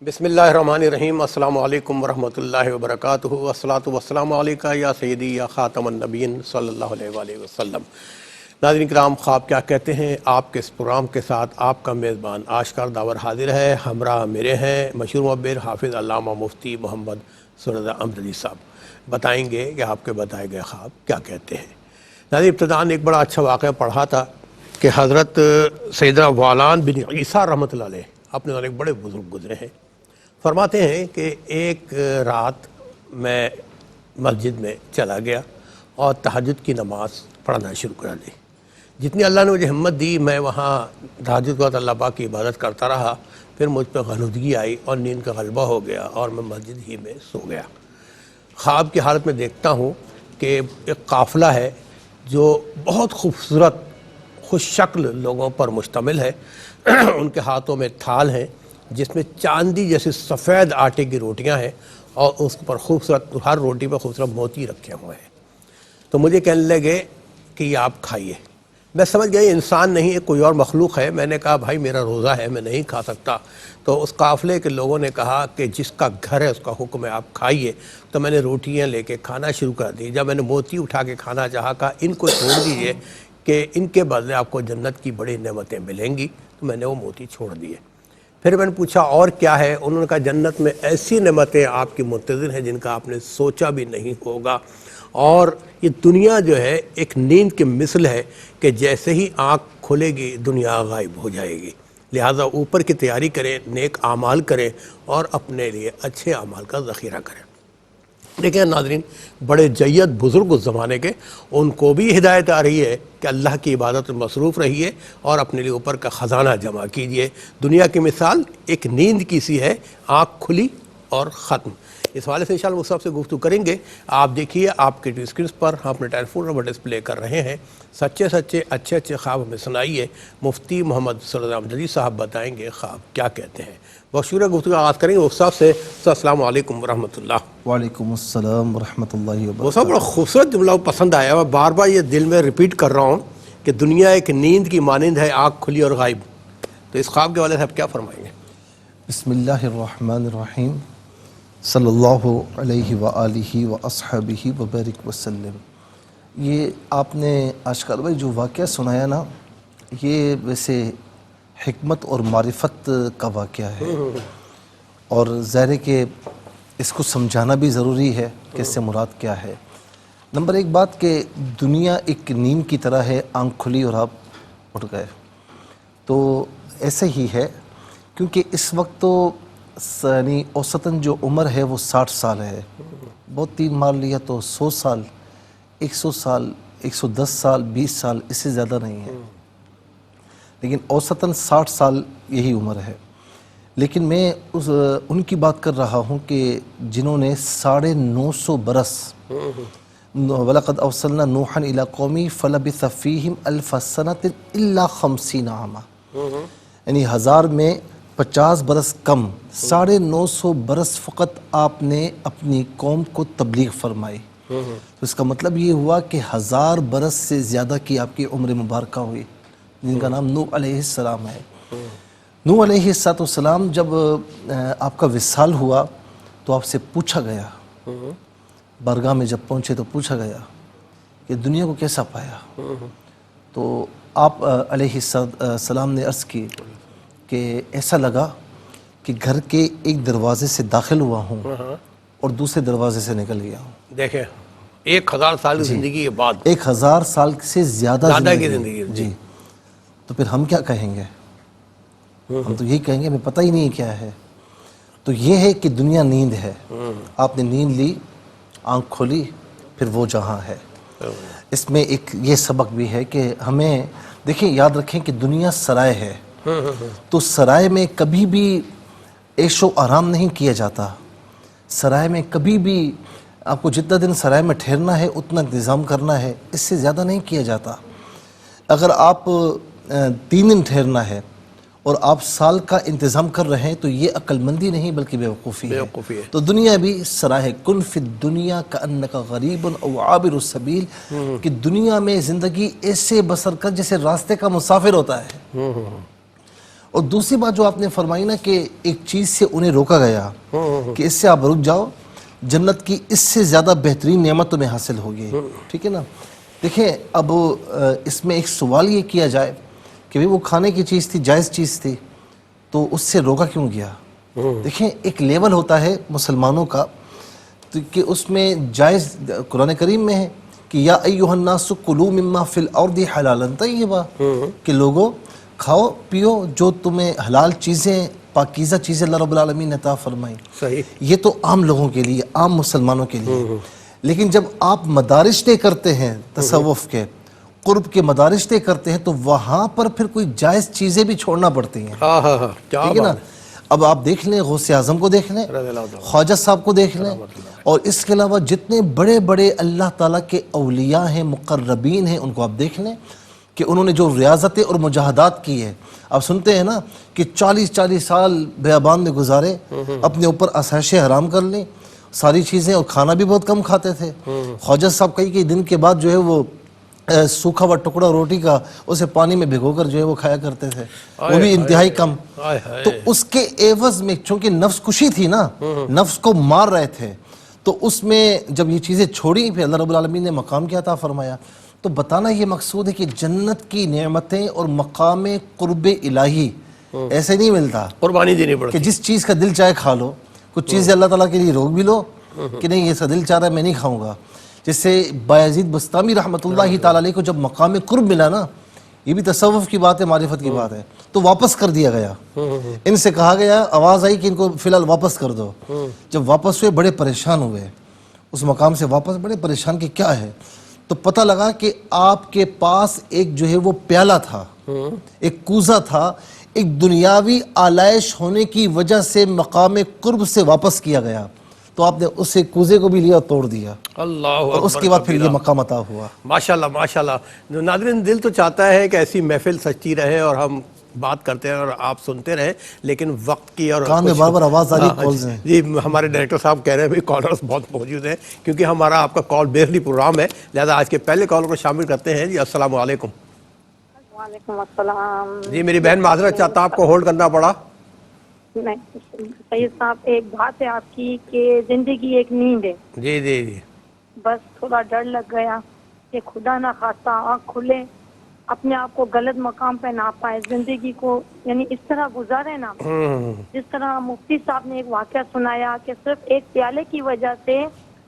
بسم اللہ الرحمن الرحیم۔ السلام علیکم ورحمۃ اللہ وبرکاتہ۔ والصلاۃ والسلام علیکہ یا سیدی یا خاتم النبیین صلی اللہ علیہ وآلہ وسلم۔ ناظرین کرام، خواب کیا کہتے ہیں آپ کے اس پروگرام کے ساتھ آپ کا میزبان آشکار داور حاضر ہے۔ ہمراہ میرے ہیں مشہور معبر حافظ علامہ مفتی محمد سرور احمد صاحب، بتائیں گے کہ آپ کے بتائے گئے خواب کیا کہتے ہیں۔ ناظرین، ابتداً ایک بڑا اچھا واقعہ پڑھا تھا کہ حضرت سیدنا وعلان بن عیسیٰ رحمۃ اللہ علیہ اپنے والے ایک بڑے بزرگ گزرے ہیں۔ فرماتے ہیں کہ ایک رات میں مسجد میں چلا گیا اور تہجد کی نماز پڑھنا شروع کر دی۔ جتنی اللہ نے مجھے ہمت دی میں وہاں تہجد کو اللہ پاک کی عبادت کرتا رہا، پھر مجھ پہ غنودگی آئی اور نیند کا غلبہ ہو گیا اور میں مسجد ہی میں سو گیا۔ خواب کی حالت میں دیکھتا ہوں کہ ایک قافلہ ہے جو بہت خوبصورت خوش شکل لوگوں پر مشتمل ہے۔ ان کے ہاتھوں میں تھال ہیں جس میں چاندی جیسے سفید آٹے کی روٹیاں ہیں اور اس پر خوبصورت ہر روٹی پہ خوبصورت موتی رکھے ہوئے ہیں۔ تو مجھے کہنے لگے کہ یہ آپ کھائیے۔ میں سمجھ گیا یہ انسان نہیں، یہ کوئی اور مخلوق ہے۔ میں نے کہا بھائی میرا روزہ ہے، میں نہیں کھا سکتا۔ تو اس قافلے کے لوگوں نے کہا کہ جس کا گھر ہے اس کا حکم ہے، آپ کھائیے۔ تو میں نے روٹیاں لے کے کھانا شروع کر دی۔ جب میں نے موتی اٹھا کے کھانا چاہا، کہا ان کو چھوڑ دیجئے کہ ان کے بدلے آپ کو جنت کی بڑی نعمتیں ملیں گی۔ تو میں نے وہ موتی چھوڑ دیے۔ پھر میں نے پوچھا اور کیا ہے؟ انہوں نے کہا جنت میں ایسی نعمتیں آپ کی منتظر ہیں جن کا آپ نے سوچا بھی نہیں ہوگا، اور یہ دنیا جو ہے ایک نیند کے مثل ہے کہ جیسے ہی آنکھ کھلے گی دنیا غائب ہو جائے گی۔ لہٰذا اوپر کی تیاری کریں، نیک اعمال کریں اور اپنے لیے اچھے اعمال کا ذخیرہ کریں۔ دیکھیں ناظرین، بڑے جید بزرگ اس زمانے کے، ان کو بھی ہدایت آ رہی ہے کہ اللہ کی عبادت میں مصروف رہیے اور اپنے لیے اوپر کا خزانہ جمع کیجئے۔ دنیا کی مثال ایک نیند کی سی ہے، آنکھ کھلی اور ختم۔ اس حوالے سے انشاءاللہ مصطفیٰ سے گفتگو کریں گے۔ آپ دیکھیے آپ کے اسکرین پر ہم اپنے ٹیلی فون نمبر ڈسپلے کر رہے ہیں۔ سچے سچے اچھے اچھے خواب ہمیں سنائیے۔ مفتی محمد سرور احمد صاحب بتائیں گے خواب کیا کہتے ہیں۔ بہت شکریہ، گفتگو آغاز کریں گے وہ صاحب سے۔ السلام علیکم ورحمۃ اللہ۔ وعلیکم السلام ورحمۃ اللہ وہ وبرکاتہ۔ صاحب بڑا خوبصورت جملہ پسند آیا، میں بار بار یہ دل میں ریپیٹ کر رہا ہوں کہ دنیا ایک نیند کی مانند ہے، آنکھ کھلی اور غائب۔ تو اس خواب کے والے سے آپ کیا فرمائیں گے؟ بسم اللہ الرحمن الرحیم، صلی اللہ علیہ وآلہ واصحابہ وبارک وسلم۔ یہ آپ نے آشکار بھائی جو واقعہ سنایا نا، یہ ویسے حکمت اور معرفت کا واقعہ ہے، اور ظاہر ہے کہ اس کو سمجھانا بھی ضروری ہے کہ اس سے مراد کیا ہے۔ نمبر ایک بات کہ دنیا ایک نیند کی طرح ہے، آنکھ کھلی اور آپ اٹھ گئے، تو ایسے ہی ہے، کیونکہ اس وقت تو یعنی اوسطاً جو عمر ہے وہ 60 سال ہے۔ بہت تین مار لیا تو 100 سال، 100 سال، 110 سال، 20 سال، اس سے زیادہ نہیں ہے، لیکن اوسطاً 60 سال یہی عمر ہے۔ لیکن میں ان کی بات کر رہا ہوں کہ جنہوں نے 950 برس، وَلَقَدْ أَرْسَلْنَا نُوحًا إِلَىٰ قَوْمِهِ فَلَبِثَ فِيهِمْ أَلْفَ سَنَةٍ إِلَّا 50 عَامًا، یعنی 1000 میں 50 برس کم، 950 برس فقط آپ نے اپنی قوم کو تبلیغ فرمائی۔ تو اس کا مطلب یہ ہوا کہ 1000 برس سے زیادہ کی آپ کی عمر مبارکہ ہوئی، جن کا نام نوح علیہ السلام ہے۔ نوح علیہ السلام جب آپ کا وصال ہوا تو آپ سے پوچھا گیا، بارگاہ میں جب پہنچے تو پوچھا گیا کہ دنیا کو کیسا پایا؟ تو آپ علیہ السلام نے عرض کی کہ ایسا لگا کہ گھر کے ایک دروازے سے داخل ہوا ہوں اور دوسرے دروازے سے نکل گیا ہوں۔ دیکھیں 1000 سال کی زندگی کے بعد 1000 سال سے زیادہ کی زندگی جی، تو پھر ہم کیا کہیں گے؟ ہم تو یہی کہیں گے ہمیں پتہ ہی نہیں کیا ہے۔ تو یہ ہے کہ دنیا نیند ہے، آپ نے نیند لی، آنکھ کھولی، پھر وہ جہاں ہے۔ اس میں ایک یہ سبق بھی ہے کہ ہمیں دیکھیں، یاد رکھیں کہ دنیا سرائے ہے، تو سرائے میں کبھی بھی عیش و آرام نہیں کیا جاتا۔ سرائے میں کبھی بھی آپ کو جتنا دن سرائے میں ٹھہرنا ہے اتنا انتظام کرنا ہے، اس سے زیادہ نہیں کیا جاتا۔ اگر آپ 3 دن ٹھہرنا ہے اور آپ سال کا انتظام کر رہے ہیں تو یہ عقل مندی نہیں بلکہ بیوقوفی ہے۔ تو دنیا بھی سرائے، کن فی الدنیا کأنک غریب او عابر السبیل، کہ دنیا میں زندگی ایسے بسر کر جیسے راستے کا مسافر ہوتا ہے۔ اور دوسری بات جو آپ نے فرمائی نا کہ ایک چیز سے انہیں روکا گیا کہ اس سے آپ رک جاؤ، جنت کی اس سے زیادہ بہترین نعمت تمہیں حاصل ہوگی، ٹھیک ہے نا۔ دیکھیں اب اس میں ایک سوال یہ کیا جائے کہ وہ کھانے کی چیز تھی، جائز چیز تھی، تو اس سے روکا کیوں گیا؟ دیکھیں ایک لیول ہوتا ہے مسلمانوں کا کہ اس میں جائز، قرآن کریم میں ہے کہ یا ایھا الناس کلوا مما فی الارض حلالا طیبا، کہ لوگوں کھاؤ پیو جو تمہیں حلال چیزیں، پاکیزہ چیزیں اللہ رب العالمین نے عطا فرمائیں۔ صحیح، یہ تو عام لوگوں کے لیے، عام مسلمانوں کے لیے۔ لیکن جب آپ مدارج طے کرتے ہیں تصوف کے، قرب کے مدارج طے کرتے ہیں، تو وہاں پر پھر کوئی جائز چیزیں بھی چھوڑنا پڑتی ہیں، ہاں ہاں ہاں، کیا ٹھیک ہے نا۔ بات ہے، اب آپ دیکھ لیں غوث اعظم کو دیکھ لیں، رضی اللہ عنہ۔ خواجہ صاحب کو دیکھ لیں، اور اس کے علاوہ جتنے بڑے بڑے اللہ تعالیٰ کے اولیاء ہیں، مقربین ہیں، ان کو آپ دیکھ لیں کہ انہوں نے جو ریاضتیں اور مجاہدات کی ہے۔ آپ سنتے ہیں نا کہ 40 سال بیابان میں گزارے، اپنے اوپر آسائشیں حرام کر لیں ساری چیزیں، اور کھانا بھی بہت کم کھاتے تھے۔ خواجہ صاحب کئی دن کے بعد جو ہے وہ سوکھا ہوا ٹکڑا روٹی کا اسے پانی میں بھگو کر جو ہے وہ کھایا کرتے تھے، وہ بھی انتہائی کم۔ تو اس کے عوض میں چونکہ نفس کشی تھی نا، نفس کو مار رہے تھے، تو اس میں جب یہ چیزیں چھوڑی پھر اللہ رب العالمین نے مقام کیا عطا فرمایا۔ تو بتانا یہ مقصود ہے کہ جنت کی نعمتیں اور مقام قرب الہی ایسے نہیں ملتا قربانی دینی کہ پڑتی، جس چیز کا دل چاہے کھا لو، کچھ چیزیں اللہ تعالیٰ کے لیے روک بھی لو کہ نہیں، یہ سا دل چاہ رہا ہے میں نہیں کھاؤں گا۔ جس سے بایزید بستامی رحمۃ اللہ تعالیٰ علیہ کو جب مقام قرب ملا نا، یہ بھی تصوف کی بات ہے، معرفت کی بات ہے، تو واپس کر دیا گیا۔ ان سے کہا گیا، آواز آئی کہ ان کو فی الحال واپس کر دو۔ جب واپس ہوئے بڑے پریشان ہوئے، اس مقام سے واپس بڑے پریشان کہ کیا ہے، تو پتہ لگا کہ آپ کے پاس ایک جو ہے وہ پیالہ تھا، ایک کوزہ تھا، ایک دنیاوی آلائش ہونے کی وجہ سے مقام قرب سے واپس کیا گیا، تو آپ نے اسے کوزے کو بھی لیا اور توڑ دیا، اللہ اور اس کے بعد پھر یہ مقام عطا ہوا۔ ماشاءاللہ ماشاءاللہ۔ ناظرین دل تو چاہتا ہے کہ ایسی محفل سچی رہے اور ہم بات کرتے ہیں اور آپ سنتے رہیں، لیکن وقت کی اور کان میں بار بار آواز آ رہی ہے، کالز ہیں۔ جی ہمارے ڈائریکٹر صاحب کہہ رہے ہیں بھی کالرز بہت موجود ہیں، کیونکہ ہمارا آپ کا کال بیسڈلی پروگرام ہے، لہذا آج کے پہلے کالر کو شامل کرتے ہیں۔ جی السلام علیکم۔ وعلیکم السلام۔ جی میری بہن معذرت چاہتا آپ کو ہولڈ کرنا پڑا۔ نہیں سید صاحب، ایک بات ہے آپ کی کہ زندگی ایک نیند ہے، جی جی جی، بس تھوڑا ڈر لگ گیا کہ خدا نہ خواستہ آنکھ کھلے، اپنے آپ کو غلط مقام پہ نہ پائے، زندگی کو یعنی اس طرح گزارے نا جس طرح مفتی صاحب نے ایک واقعہ سنایا کہ صرف ایک پیالے کی وجہ سے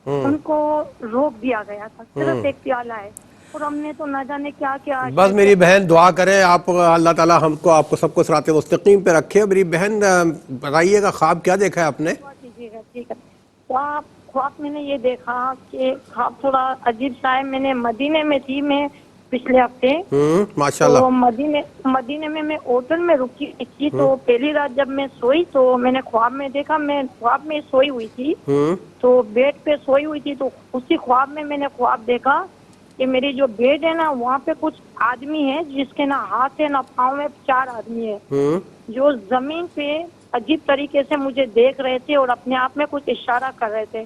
ان کو روک دیا گیا تھا، صرف ایک پیالہ ہے، اور ہم نے تو نہ جانے کیا کیا۔ بس میری بہن دعا کریں، آپ اللہ تعالیٰ ہم کو آپ کو سب کو صراط مستقیم پہ رکھے۔ میری بہن بتائیے گا خواب کیا دیکھا ہے آپ نے؟ ٹھیک ہے۔ خواب میں نے یہ دیکھا کہ خواب تھوڑا عجیب سا ہے۔ میں نے مدینے میں تھی، میں پچھلے ہفتے، ماشاءاللہ، تو مدینے میں ہوٹل میں رکی تھی، تو پہلی رات جب میں سوئی تو میں نے خواب میں دیکھا، میں خواب میں سوئی ہوئی تھی، تو بیڈ پہ سوئی ہوئی تھی، تو اسی خواب میں نے خواب دیکھا کہ میری جو بیڈ ہے نا وہاں پہ کچھ آدمی ہیں جس کے نہ ہاتھ ہے نہ پاؤں ہے، 4 آدمی ہیں جو زمین پہ عجیب طریقے سے مجھے دیکھ رہے تھے اور اپنے آپ میں کچھ اشارہ کر رہے تھے،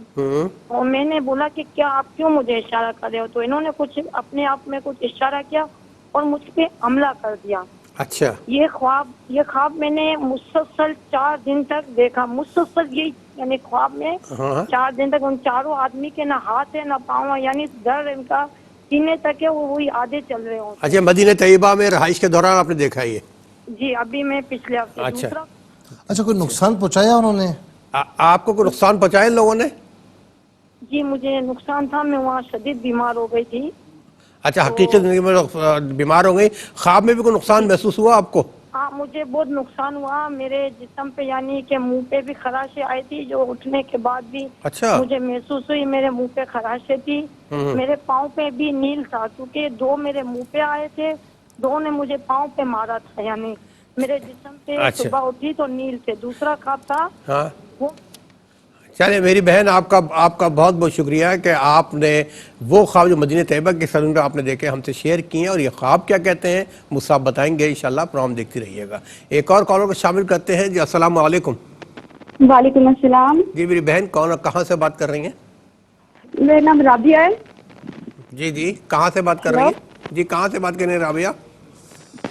اور میں نے بولا کہ کیا آپ کیوں مجھے اشارہ کر رہے ہو، تو انہوں نے کچھ اپنے آپ میں کچھ اشارہ کیا اور مجھ پہ حملہ کر دیا۔ اچھا، یہ خواب میں نے مسلسل 4 دن تک دیکھا، مسلسل یہی، یعنی خواب میں 4 دن تک ان 4 آدمی کے نہ ہاتھ ہے نہ پاؤں ہے، یعنی ڈر ان کا سینے تک ہے، وہ وہی آدھے چل رہے ہوں۔ اچھا مدینہ طیبہ میں رہائش کے دوران آپ نے دیکھا یہ؟ جی ابھی میں پچھلے ہفتے۔ اچھا، دوسرا، اچھا کوئی نقصان پہنچایا انہوں نے؟ آپ کو کوئی نقصان پہنچایا ان لوگوں نے؟ جی مجھے نقصان تھا، میں وہاں شدید بیمار ہو گئی تھی۔ اچھا حقیقی زندگی میں بیمار ہو گئی، خواب میں بھی کوئی نقصان محسوس ہوا آپ کو؟ ہاں مجھے بہت نقصان ہوا، میرے جسم پہ یعنی کہ منہ پہ بھی خراشیں آئی تھی، جو اٹھنے کے بعد بھی اچھا، مجھے محسوس ہوئی، میرے منہ پہ خراشیں تھی، میرے پاؤں پہ بھی نیل تھا، کیونکہ 2 میرے منہ پہ آئے تھے، 2 نے مجھے پاؤں پہ مارا تھا، یعنی میرے جسم پہ اچھا، صبح اٹھی تو نیل تھے۔ دوسرا خواب تھا ہاں وہ، چلے میری بہن آپ کا بہت بہت شکریہ کہ آپ نے وہ خواب جو مدینہ طیبہ کے سرزمین پہ آپ نے دیکھے ہم سے شیئر کیے ہیں، اور یہ خواب کیا کہتے ہیں مجھ سے آپ بتائیں گے انشاءاللہ، پروگرام دیکھتی رہیے گا۔ ایک اور کالر کو شامل کرتے ہیں۔ جی السلام علیکم۔ وعلیکم السلام۔ جی میری بہن کون کہاں سے بات کر رہی ہیں؟ میرا نام رابعہ ہے۔ جی جی کہاں سے بات کر رہی ہیں؟ جی کہاں سے بات کر رہی ہیں رابعہ؟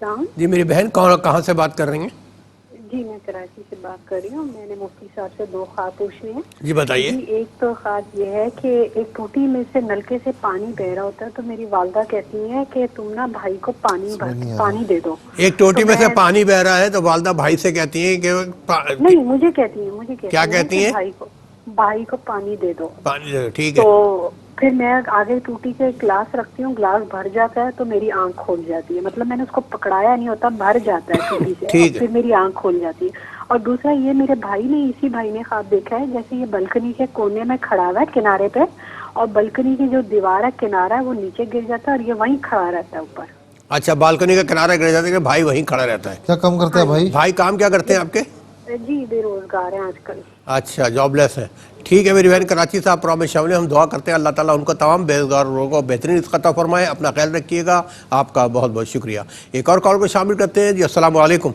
السلام. جی میری بہن کہاں سے بات کر رہی ہیں؟ جی میں کراچی سے بات کر رہی ہوں. میں نے مفتی صاحب سے 2 خواب پوچھنے ہیں. جی بتائیے. جی ایک تو خواب یہ ہے کہ ایک ٹوٹی میں سے نلکے سے پانی بہ رہا ہوتا ہے تو میری والدہ کہتی ہیں کہ تم نا بھائی کو پانی دے دو. ایک ٹوٹی میں سے پانی بہ رہا ہے تو والدہ بھائی سے کہتی ہیں کہ نہیں مجھے کہتی ہیں کیا کہتی ہیں؟ بھائی کو پانی دے دو. پانی دے دو. ٹھیک ہے. تو پھر میں آگے ٹوٹی کے گلاس رکھتی ہوں, گلاس بھر جاتا ہے تو میری آنکھ کھول جاتی ہے. مطلب میں نے اس کو پکڑایا نہیں ہوتا, بھر جاتا ہے ٹوٹی سے اور پھر میری آنکھ کھول جاتی ہے. اور دوسرا یہ میرے اسی بھائی نے خواب دیکھا ہے جیسے یہ بلکنی کے کونے میں کھڑا ہوا ہے کنارے پہ, اور بلکنی کی جو دیوار ہے کنارہ ہے وہ نیچے گر جاتا ہے اور یہ وہیں کھڑا رہتا ہے اوپر. اچھا بالکنی کا کنارہ گر جاتا ہے کہ بھائی وہیں کھڑا رہتا ہے. کیا کام کرتے ہیں بھائی؟ بھائی کام کیا کرتے ہیں آپ کے؟ جی بے روزگار ہیں آج کل. اچھا جاب لیس ہے. ٹھیک ہے میری بہن کراچی سے آپ پروگرام میں شامل ہیں. ہم دعا کرتے ہیں اللہ تعالیٰ ان کو تمام بے روزگار لوگوں کو بہترین رزق عطا فرمائے. اپنا خیال رکھیے گا. آپ کا بہت بہت شکریہ. ایک اور کال کو شامل کرتے ہیں. جی السلام علیکم.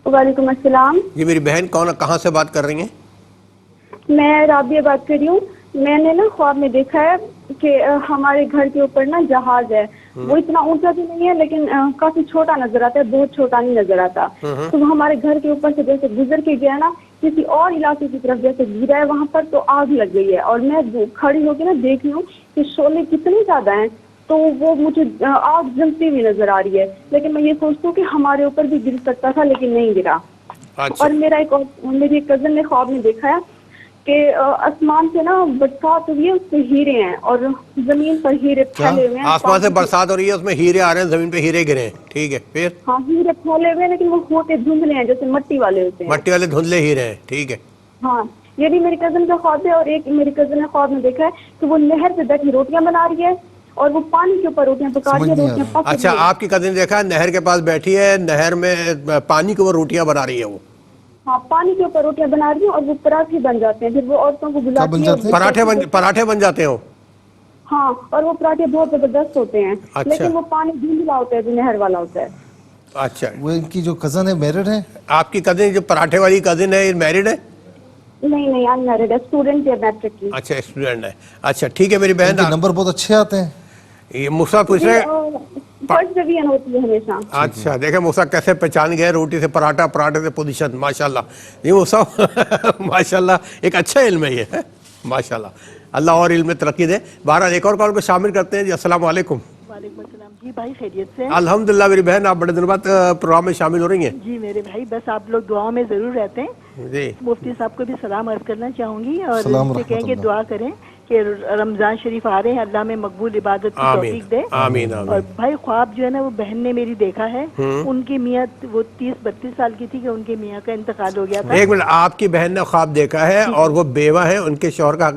وعلیکم السلام. جی میری بہن کہاں سے بات کر رہی ہیں؟ میں رابعہ بات کر رہی ہوں. میں نے نا خواب میں دیکھا ہے کہ ہمارے گھر کے اوپر نا جہاز ہے. وہ اتنا اونچا بھی نہیں ہے لیکن کافی چھوٹا نظر آتا ہے, بہت چھوٹا نہیں نظر آتا. تو وہ ہمارے گھر کے اوپر سے جیسے گزر کے گیا نا کسی اور علاقے کی طرف جیسے گرا ہے وہاں پر, تو آگ لگ گئی ہے. اور میں کھڑی ہو کے نا دیکھ رہی ہوں کہ شعلے کتنے زیادہ ہیں, تو وہ مجھے آگ جلتی ہوئی نظر آ رہی ہے. لیکن میں یہ سوچتی ہوں کہ ہمارے اوپر بھی گر سکتا تھا لیکن نہیں گرا. اور میری ایک کزن نے خواب میں دیکھا ہے کہ آسمان سے نا برسات ہوئی ہے, اس پہ ہیرے ہیں اور زمین پر ہیرے پھیلے ہوئے ہیں. آسمان سے برسات ہو رہی ہے, اس میں ہیرے آ رہے ہیں, زمین پہ ہیرے گرے ہیں. ٹھیک ہے پھر؟ ہاں ہیرے پھیلے ہوئے ہیں لیکن وہ موٹے دھندلے ہیں جیسے مٹی والے ہوتے ہیں. مٹی والے دھندلے ہیرے ہیں. ٹھیک ہے. ہاں یہ بھی میری کزن کا خواب ہے. اور ایک میری کزن نے خواب میں دیکھا ہے کہ وہ نہر پہ بیٹھی روٹیاں بنا رہی ہے اور وہ پانی کے اوپر روٹیاں پکا رہی ہے, روٹیاں پک رہی ہیں. اچھا آپ کی کزن دیکھا ہے نہر کے پاس بیٹھی ہے, نہر میں پانی کے اوپر روٹیاں بنا رہی ہے. وہ ہاں پانی کے اوپر روٹیاں بنا رہی ہیں اور وہ پراٹھے بن جاتے ہیں. پھر وہ عورتوں کو بلاتی ہے. پراٹھے بن جاتے ہیں. ہاں اور وہ پراٹھے بہت زبردست ہوتے ہیں. لیکن وہ پانی دھندلا ہوتا ہے جو نہر والا ہوتا ہے. اچھا وہ ان کی جو کزن ہے میرڈ ہے؟ آپ کی کزن جو پراٹھے والی کزن ہے میرڈ ہے؟ نہیں ان میرڈ ہے, اسٹوڈنٹ ہے میٹرک کی. اچھا اسٹوڈنٹ ہے. اچھا ٹھیک ہے میری بہن. نمبر بہت اچھے آتے ہیں. یہ موسیٰ پوچھ رہے فرسٹ ڈویژن ہوتی ہے ہمیشہ. اچھا دیکھیں موسیٰ کیسے پہچان گئے, روٹی سے پراٹھا, پراٹھے سے پوزیشن. ماشاءاللہ جی موسیٰ ماشاءاللہ ایک اچھا علم ہے یہ. ماشاءاللہ اللہ اور علم میں ترقی دے. بہرحال ایک اور کال کو شامل کرتے ہیں. جی السلام علیکم. وعلیکم السلام. جی بھائی خیریت سے؟ الحمدللہ میری بہن, آپ بڑے دن بعد پروگرام میں شامل ہو رہی ہیں. جی میرے بھائی بس آپ لوگ دعاؤں میں ضرور رہتے ہیں. جی مفتی صاحب کو بھی سلام عرض کرنا چاہوں گی اور ان سے کہیں کہ دعا کریں کہ رمضان شریف آ رہے ہیں, اللہ میں مقبول عبادت کی توفیق دے. آمین. اور بھائی خواب جو ہے نا وہ بہن نے میری دیکھا ہے, ان کی میاں وہ 30-32 سال کی تھی کہ ان کے میاں کا انتقال ہو گیا تھا. ایک منٹ, آپ کی بہن نے خواب دیکھا ہے اور وہ بیوہ ہے, ان کے شوہر کا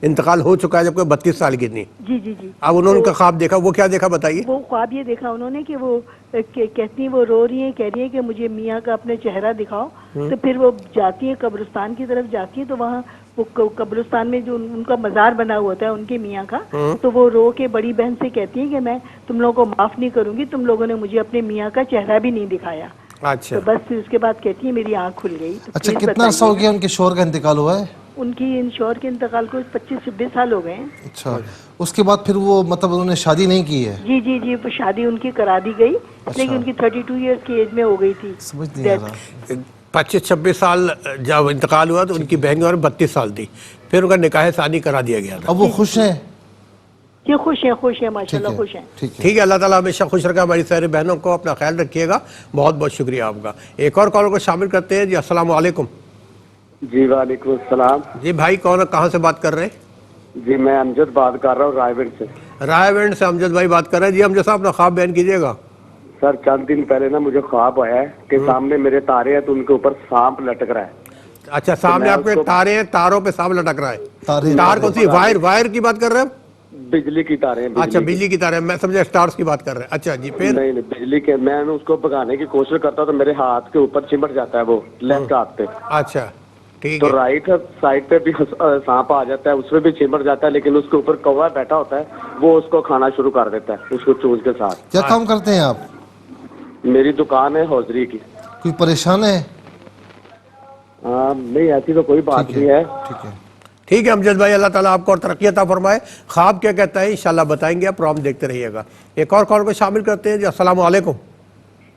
انتقال ہو چکا ہے جب کوئی 32 سال کی تھی. جی اب انہوں نے ان کا خواب دیکھا, وہ کیا دیکھا بتائیے. وہ خواب یہ دیکھا انہوں نے کہ وہ کہتی ہیں, وہ رو رہی ہیں, کہہ رہی ہیں کہ مجھے میاں کا اپنے چہرہ دکھاؤ. تو پھر وہ جاتی ہیں قبرستان کی طرف جاتی ہیں, تو وہاں وہ قبرستان میں جو ان کا مزار بنا ہوا ہوتا ہے ان کے میاں کا, تو وہ رو کے بڑی بہن سے کہتی ہیں کہ میں تم لوگوں کو معاف نہیں کروں گی, تم لوگوں نے مجھے اپنے میاں کا چہرہ بھی نہیں دکھایا. اچھا تو بس پھر اس کے بعد کہتی ہے میری آنکھ کھل گئی. اچھا کتنا عرصہ ہو گیا ان کے شوہر کا انتقال ہوا ہے؟ ان کی شوہر کے انتقال کو 25-26 سال ہو گئے ہیں. اچھا اس کے بعد پھر وہ مطلب انہوں نے شادی نہیں کی ہے؟ جی شادی ان کی کرا دی گئی, لیکن ان کی 32 ایئرس کی ایج میں ہو گئی تھی. سمجھ نہیں آ رہا. 25-26 سال جب انتقال ہوا تو ان کی بہن کی عمر 32 سال تھی. پھر ان کا نکاح ثانی کرا دیا گیا تھا. اب وہ خوش ہیں؟ جی خوش ہیں ماشاءاللہ خوش ہیں. ٹھیک ہے, اللہ تعالیٰ ہمیشہ خوش رکھا ہماری سارے بہنوں کو. اپنا خیال رکھیے گا. بہت بہت شکریہ آپ کا. ایک اور کال کو شامل کرتے ہیں. جی السلام علیکم. جی وعلیکم السلام. جی بھائی کہاں سے بات کر رہے ہیں؟ جی میں امجد بات کر رہا ہوں رائے ونڈ سے. رائے ونڈ سے امجد بھائی بات کر رہے ہیں. جی امجد صاحب اپنا خواب بیان کیجیے گا. سر چند دن پہلے نا مجھے خواب آیا ہے کہ سامنے میرے تارے ہیں تو ان کے اوپر سانپ لٹک رہا ہے. اچھا سامنے آپ کے تارے ہیں, تاروں پہ سانپ لٹک رہا ہے. تار کون سی, وائر کی بات کر رہے ہیں؟ بجلی کی تاریں. اچھا بجلی کی تاریں, میں سمجھا سٹارز کی بات کر رہے ہیں. اچھا جی پھر؟ نہیں بجلی کے. میں اس کو بھگانے کی کوشش کرتا ہوں تو میرے ہاتھ کے اوپر چمٹ جاتا ہے وہ لیفٹ ہاتھ پہ. اچھا ٹھیک تو ہے. رائٹ سائڈ پہ بھی سانپ آ جاتا ہے, اس پہ بھی چمٹ جاتا ہے, لیکن اس کے اوپر کووا بیٹھا ہوتا ہے, وہ اس کو کھانا شروع کر دیتا ہے اس کو چونچ کے ساتھ. کیا کام کرتے ہیں آپ؟ میری دکان ہے ہوزری کی. کوئی پریشان ہے؟ نہیں ایسی تو کوئی بات نہیں ہے. ٹھیک ہے امجد بھائی, اللہ تعالیٰ آپ کو اور ترقی عطا فرمائے. خواب کیا کہتا ہے انشاءاللہ بتائیں گے, آپ پروگرام دیکھتے رہیے گا. ایک اور کال کو شامل کرتے ہیں. جی السلام علیکم.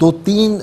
2-3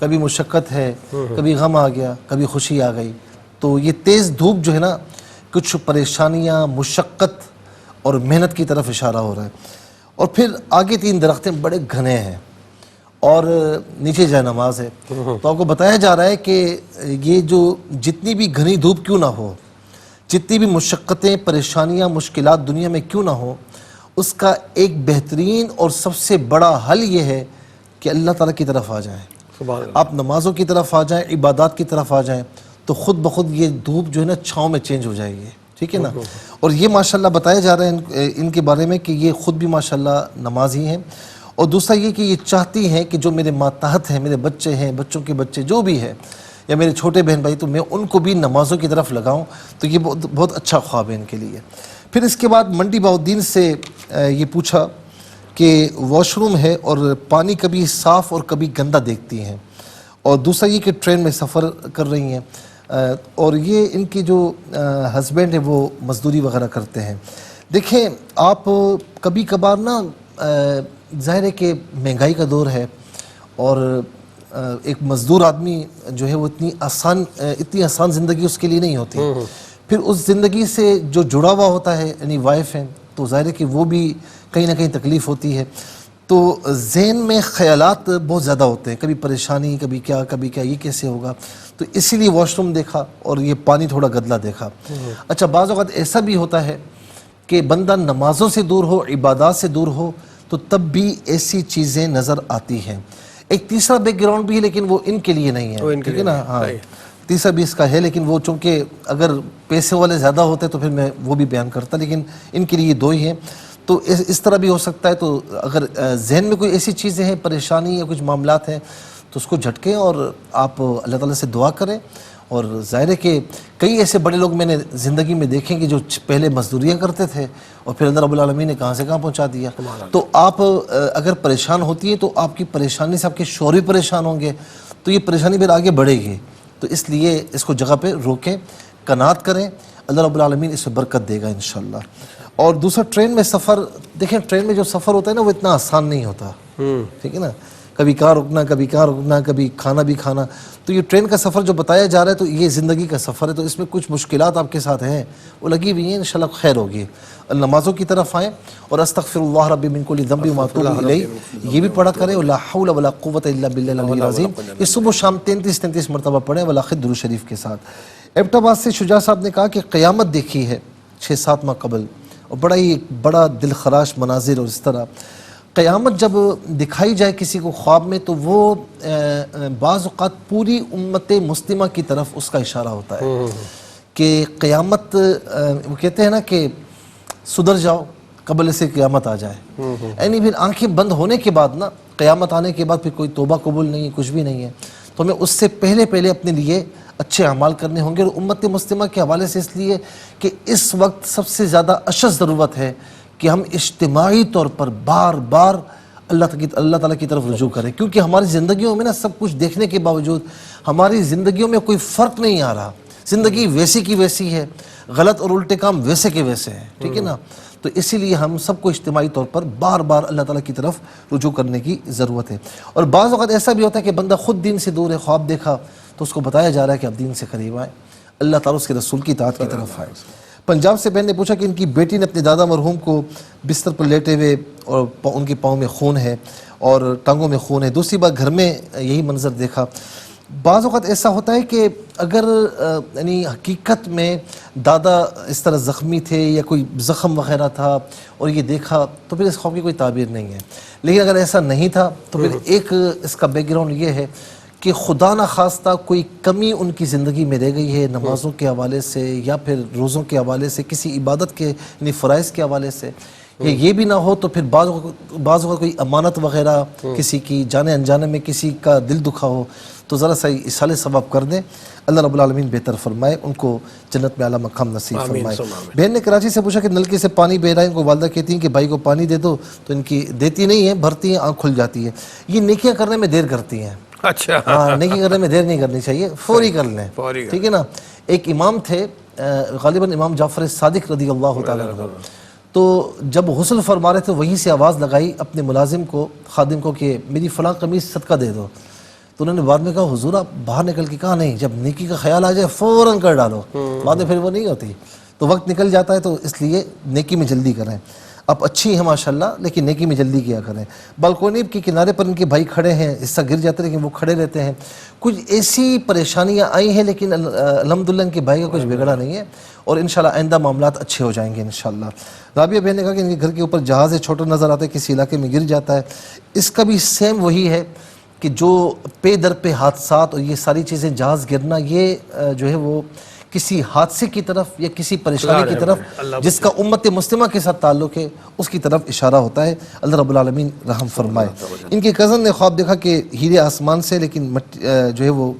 کبھی مشقت ہے، کبھی غم آ گیا، کبھی خوشی آ گئی. تو یہ تیز دھوپ جو ہے نا کچھ پریشانیاں، مشقت اور محنت کی طرف اشارہ ہو رہا ہے. اور پھر آگے 3 درختیں بڑے گھنے ہیں اور نیچے جائے نماز ہے. تو آپ کو بتایا جا رہا ہے کہ یہ جو جتنی بھی گھنی دھوپ کیوں نہ ہو، جتنی بھی مشقتیں، پریشانیاں، مشکلات دنیا میں کیوں نہ ہو، اس کا ایک بہترین اور سب سے بڑا حل یہ ہے کہ اللہ تعالیٰ کی طرف آ جائیں. آپ نمازوں کی طرف آ جائیں، عبادات کی طرف آ جائیں، تو خود بخود یہ دھوپ جو ہے نا چھاؤں میں چینج ہو جائے گی. ٹھیک ہے نا. اور یہ ماشاءاللہ بتایا جا رہا ہے ان کے بارے میں کہ یہ خود بھی ماشاءاللہ نمازی ہیں. اور دوسرا یہ کہ یہ چاہتی ہیں کہ جو میرے ماتحت ہیں، میرے بچے ہیں، بچوں کے بچے جو بھی ہیں، یا میرے چھوٹے بہن بھائی، تو میں ان کو بھی نمازوں کی طرف لگاؤں. تو یہ بہت اچھا خواب ہے ان کے لیے. پھر اس کے بعد منڈی بہاؤالدین سے یہ پوچھا کہ واش روم ہے اور پانی کبھی صاف اور کبھی گندا دیکھتی ہیں. اور دوسرا یہ کہ ٹرین میں سفر کر رہی ہیں اور یہ ان کی جو ہسبینڈ ہیں وہ مزدوری وغیرہ کرتے ہیں. دیکھیں آپ کبھی کبھار نا ظاہر ہے کہ مہنگائی کا دور ہے اور ایک مزدور آدمی جو ہے وہ اتنی آسان زندگی اس کے لیے نہیں ہوتی. پھر اس زندگی سے جو جڑا ہوا ہوتا ہے یعنی وائف ہے، تو ظاہر ہے کہ وہ بھی کہیں نہ کہیں تکلیف ہوتی ہے. تو ذہن میں خیالات بہت زیادہ ہوتے ہیں، کبھی پریشانی، کبھی کیا یہ کیسے ہوگا. تو اسی لیے واش روم دیکھا اور یہ پانی تھوڑا گدلا دیکھا. اچھا بعض اوقات ایسا بھی ہوتا ہے کہ بندہ نمازوں سے دور ہو، عبادات سے دور ہو، تو تب بھی ایسی چیزیں نظر آتی ہیں. ایک تیسرا بیک گراؤنڈ بھی ہے لیکن وہ ان کے لیے نہیں ہے. ٹھیک ہے نا. ہاں تیسرا بھی اس کا ہے لیکن وہ چونکہ اگر پیسے والے زیادہ ہوتے تو پھر میں وہ بھی بیان کرتا، لیکن ان کے لیے یہ 2 ہی ہیں. تو اس طرح بھی ہو سکتا ہے. تو اگر ذہن میں کوئی ایسی چیزیں ہیں، پریشانی یا کچھ معاملات ہیں، تو اس کو جھٹکیں اور آپ اللہ تعالیٰ سے دعا کریں. اور ظاہر ہے کہ کئی ایسے بڑے لوگ میں نے زندگی میں دیکھیں کہ جو پہلے مزدوریاں کرتے تھے اور پھر اللہ رب العالمین نے کہاں سے کہاں پہنچا دیا. تو آپ اگر پریشان ہوتی ہیں تو آپ کی پریشانی سے آپ کے شوہر بھی پریشان ہوں گے، تو یہ پریشانی پھر آگے بڑھے گی. تو اس لیے اس کو جگہ پہ روکیں، قناعت کریں، اللہ رب العالمین اس میں برکت دے گا انشاءاللہ. اور دوسرا ٹرین میں سفر، دیکھیں ٹرین میں جو سفر ہوتا ہے نا وہ اتنا آسان نہیں ہوتا. ٹھیک ہے نا. کبھی کہاں رکنا، کبھی کہاں رکنا، کبھی کھانا بھی کھانا. تو یہ ٹرین کا سفر جو بتایا جا رہا ہے تو یہ زندگی کا سفر ہے. تو اس میں کچھ مشکلات آپ کے ساتھ ہیں، وہ لگی ہوئی ہیں، انشاءاللہ خیر ہوگی. نمازوں کی طرف آئیں اور استغفر اللہ ربی من کل ذنب و اتوب الیہ یہ بھی پڑھا کریں. لا حول ولا قوت الا باللہ العلی العظیم. یہ صبح و شام 33 مرتبہ پڑھیں ولاخر درود شریف کے ساتھ. ایبٹ آباد سے شجاع صاحب نے کہا کہ قیامت دیکھی ہے 6-7 ماہ قبل، اور بڑا دل خراش مناظر. اور اس طرح قیامت جب دکھائی جائے کسی کو خواب میں تو وہ بعض اوقات پوری امت مسلمہ کی طرف اس کا اشارہ ہوتا ہے کہ قیامت، وہ کہتے ہیں نا کہ سدھر جاؤ قبل سے قیامت آ جائے. یعنی پھر آنکھیں بند ہونے کے بعد نا، قیامت آنے کے بعد پھر کوئی توبہ قبول نہیں، کچھ بھی نہیں ہے. تو ہمیں اس سے پہلے اپنے لیے اچھے اعمال کرنے ہوں گے. اور امت مسلمہ کے حوالے سے اس لیے کہ اس وقت سب سے زیادہ اشد ضرورت ہے کہ ہم اجتماعی طور پر بار بار اللہ تعالیٰ کی طرف رجوع کریں. کیونکہ ہماری زندگیوں میں نا سب کچھ دیکھنے کے باوجود ہماری زندگیوں میں کوئی فرق نہیں آ رہا. زندگی ویسی کی ویسی ہے، غلط اور الٹے کام ویسے کے ویسے ہیں. ٹھیک ہے نا. تو اسی لیے ہم سب کو اجتماعی طور پر بار بار اللہ تعالیٰ کی طرف رجوع کرنے کی ضرورت ہے. اور بعض اوقات ایسا بھی ہوتا ہے کہ بندہ خود دین سے دور ہے، خواب دیکھا تو اس کو بتایا جا رہا ہے کہ آپ دین سے قریب آئیں، اللہ تعالیٰ اس کے رسول کی اطاعت کی طرف آئیں. پنجاب سے بہن نے پوچھا کہ ان کی بیٹی نے اپنے دادا مرحوم کو بستر پر لیٹے ہوئے اور ان کے پاؤں میں خون ہے اور ٹانگوں میں خون ہے. دوسری بار گھر میں یہی منظر دیکھا. بعض اوقات ایسا ہوتا ہے کہ اگر یعنی حقیقت میں دادا اس طرح زخمی تھے یا کوئی زخم وغیرہ تھا اور یہ دیکھا تو پھر اس خوف کی کوئی تعبیر نہیں ہے. لیکن اگر ایسا نہیں تھا تو پھر ایک اس کا بیک گراؤنڈ یہ ہے کہ خدا نہ خواستہ کوئی کمی ان کی زندگی میں رہ گئی ہے نمازوں کے حوالے سے یا پھر روزوں کے حوالے سے، کسی عبادت کے یعنی فرائض کے حوالے سے، یا یہ بھی نہ ہو تو پھر بعض اوقات کوئی امانت وغیرہ کسی کی جانے انجانے میں کسی کا دل دکھا ہو تو ذرا سا اصالِ ثواب کر دیں. اللہ رب العالمین بہتر فرمائے، ان کو جنت میں اعلیٰ مقام نصیب فرمائے. بہن نے کراچی سے پوچھا کہ نلکے سے پانی بہ رہا ہے، ان کو والدہ کہتی ہیں کہ بھائی کو پانی دے دو، تو ان کی دیتی نہیں ہے، بھرتی ہیں، آنکھ کھل جاتی ہے. یہ نیکیاں کرنے میں دیر کرتی ہیں. اچھا ہاں، نیکی کرنے میں دیر نہیں کرنی چاہیے، فوری کر لیں. ٹھیک ہے نا. ایک امام تھے غالباً امام جعفر صادق رضی اللہ تعالیٰ عنہ، تو جب غسل فرما رہے تھے وہیں سے آواز لگائی اپنے ملازم کو، خادم کو، کہ میری فلاں قمیص صدقہ دے دو. تو انہوں نے بعد میں کہا حضور آپ باہر نکل کے کہا نہیں، جب نیکی کا خیال آ جائے فوراً کر ڈالو، بعد میں پھر وہ نہیں ہوتی، تو وقت نکل جاتا ہے، تو اس لیے نیکی میں جلدی کریں۔ آپ اچھی ہیں ماشاءاللہ، لیکن نیکی میں جلدی کیا کریں۔ بالکونی کے کنارے پر ان کے بھائی کھڑے ہیں، حصہ گر جاتے ہیں لیکن وہ کھڑے رہتے ہیں۔ کچھ ایسی پریشانیاں آئی ہیں لیکن الحمدللہ ان کے بھائی کا کچھ بگڑا نہیں ہے، اور انشاءاللہ آئندہ معاملات اچھے ہو جائیں گے انشاءاللہ۔ رابعہ بہن نے کہا کہ ان کے گھر کے اوپر جہاز ہے، چھوٹا نظر آتا ہے، کسی علاقے میں گر جاتا ہے۔ اس کا بھی سیم وہی ہے کہ جو پے در پہ حادثات اور یہ ساری چیزیں، جہاز گرنا، یہ جو ہے وہ کسی حادثے کی طرف یا کسی پریشانی کی طرف جس کا امت مسلمہ کے ساتھ تعلق ہے اس کی طرف اشارہ ہوتا ہے۔ اللہ رب العالمین رحم فرمائے۔ ان کے کزن نے خواب دیکھا کہ ہیرے آسمان سے، لیکن جو ہے وہ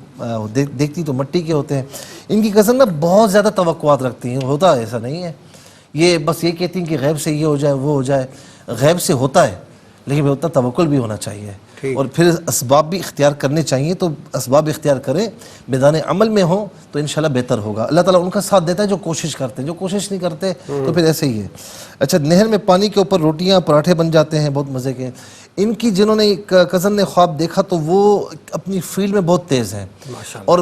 دیکھتی تو مٹی کے ہوتے ہیں۔ ان کی کزن نا بہت زیادہ توقعات رکھتی ہیں، ہوتا ایسا نہیں ہے، یہ بس یہ کہتی ہیں کہ غیب سے یہ ہو جائے وہ ہو جائے، غیب سے ہوتا ہے لیکن اتنا توکل بھی ہونا چاہیے، اور پھر اسباب بھی اختیار کرنے چاہیے، تو اسباب اختیار کریں، میدان عمل میں ہوں تو انشاءاللہ بہتر ہوگا۔ اللہ تعالیٰ ان کا ساتھ دیتا ہے جو کوشش کرتے ہیں، جو کوشش نہیں کرتے تو پھر ایسے ہی ہے۔ اچھا، نہر میں پانی کے اوپر روٹیاں پراٹھے بن جاتے ہیں، بہت مزے کے۔ ان کی جنہوں نے کزن نے خواب دیکھا تو وہ اپنی فیلڈ میں بہت تیز ہیں، اور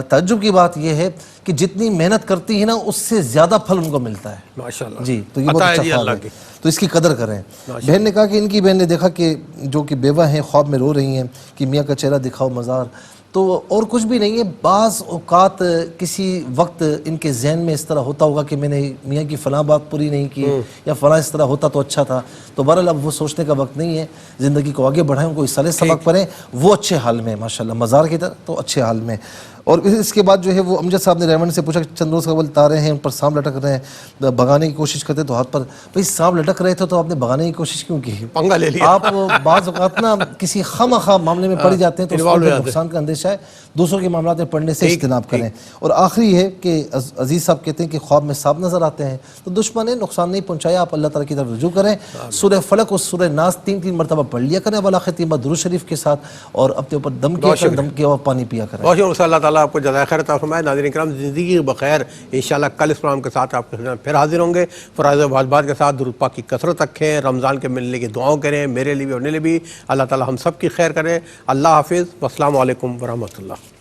تعجب کی بات یہ ہے کہ جتنی محنت کرتی ہے نا اس سے زیادہ پھل ان کو ملتا ہے ماشاءاللہ جی، تو یہ بہت اچھا خواب ہے، تو اس کی قدر کریں۔ بہن نے کہا کہ ان کی بہن نے دیکھا کہ جو کہ بیوہ ہیں خواب میں رو رہی ہیں کہ میاں کا چہرہ دکھاؤ مزار، تو اور کچھ بھی نہیں ہے، بعض اوقات کسی وقت ان کے ذہن میں اس طرح ہوتا ہوگا کہ میں نے میاں کی فلاں بات پوری نہیں کی، یا فلاں اس طرح ہوتا تو اچھا تھا، تو بہرحال اب وہ سوچنے کا وقت نہیں ہے، زندگی کو آگے بڑھائیں، کوئی سالے سبق پڑھیں، وہ اچھے حال میں ماشاءاللہ، مزار کی طرح تو اچھے حال میں۔ اور اس کے بعد جو ہے وہ امجد صاحب نے ریمنڈ سے پوچھا کہ چند روز قبل تارے ہیں ان پر سانپ لٹک رہے ہیں، بھگانے کی کوشش کرتے تو ہاتھ پر، بھئی سانپ لٹک رہے تھے تو آپ نے بھگانے کی کوشش کیوں کی؟ پنگا لے لیا۔ آپ بعض اوقات نا کسی خواہ معاملے میں پڑ جاتے ہیں تو اس کو نقصان کا اندیشہ ہے، دوسروں کے معاملات میں پڑھنے سے اجتناب کریں۔ اور آخری ہے کہ عزیز صاحب کہتے ہیں کہ خواب میں سانپ نظر آتے ہیں تو دشمن نے نقصان نہیں پہنچایا، آپ اللہ تعالیٰ کی طرف رجوع کریں، سورہ فلق اور سورہ ناس 3 مرتبہ پڑھ لیا کریں والا ختیمہ درود شریف کے ساتھ، اور اپنے اوپر دم کیا اور پانی پیا کریں۔ بہت شکریہ، اللہ تعالیٰ آپ کو جزائے خیر عطا فرمائے۔ ناظرین کرام، زندگی بخیر، انشاءاللہ کل اس پروگرام کے ساتھ آپ کے خدمت پھر حاضر ہوں گے۔ فرائض و واجبات کے ساتھ درود پاک کی کثرت رکھیں، رمضان کے ملنے کی دعاؤں کریں، میرے لیے بھی اور اپنے لیے بھی، اللہ تعالیٰ ہم سب کی خیر کرے۔ اللہ حافظ، والسلام علیکم ورحمۃ اللہ۔